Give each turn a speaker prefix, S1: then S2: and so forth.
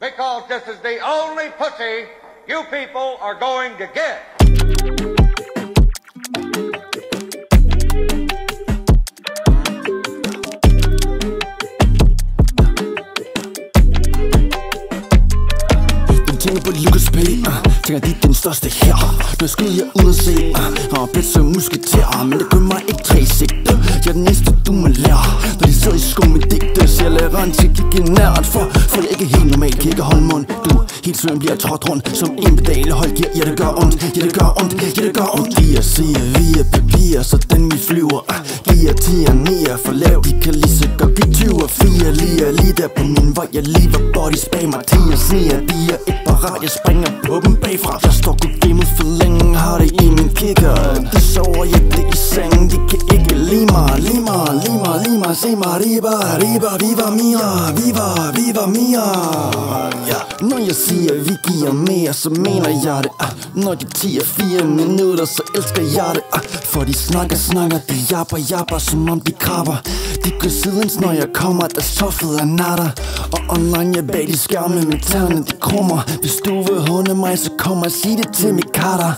S1: because this is the only pussy you people are going to get.
S2: Tænker på Lucas P, tænker de den største her. Nu skyder jeg ud og se, og bedt som musketerer. Men det gør mig ikke 3 sigte. Jeg er den eneste du må lære. Når de sidder i sko med digte, så jeg lader rent til at kigge nært. For jeg ikke helt normalt, kan ikke holde mund. Du, helt søren bliver trådt rundt som en pedal. Hold gear, ja det gør ondt, ja det gør ondt, ja det gør ondt. De siger via papir, så den vi flyver. Giver 10'er 9'er for lav, de kan lige så godt give 20'er 4 lige der på min vej. Jeg lige var body spag mig 10'er sniger, de er ikke parat, jeg springer på dem bagfra. Jeg står godt gamet for længe, har det i min kicker. Det sover jeg det i sengen, de kan ikke lide mig. Se mig, riba, viva mia. Når jeg siger vi giver mere, så mener jeg det. Når de 10-4 minutter, så elsker jeg det. For de snakker, de japper, som om de krabber. De går sidens, når jeg kommer, der stoffet er natter. Og online jeg bag de skærme med tæerne, de krummer. Hvis du vil hunde mig, så kom og sig det til mit katter.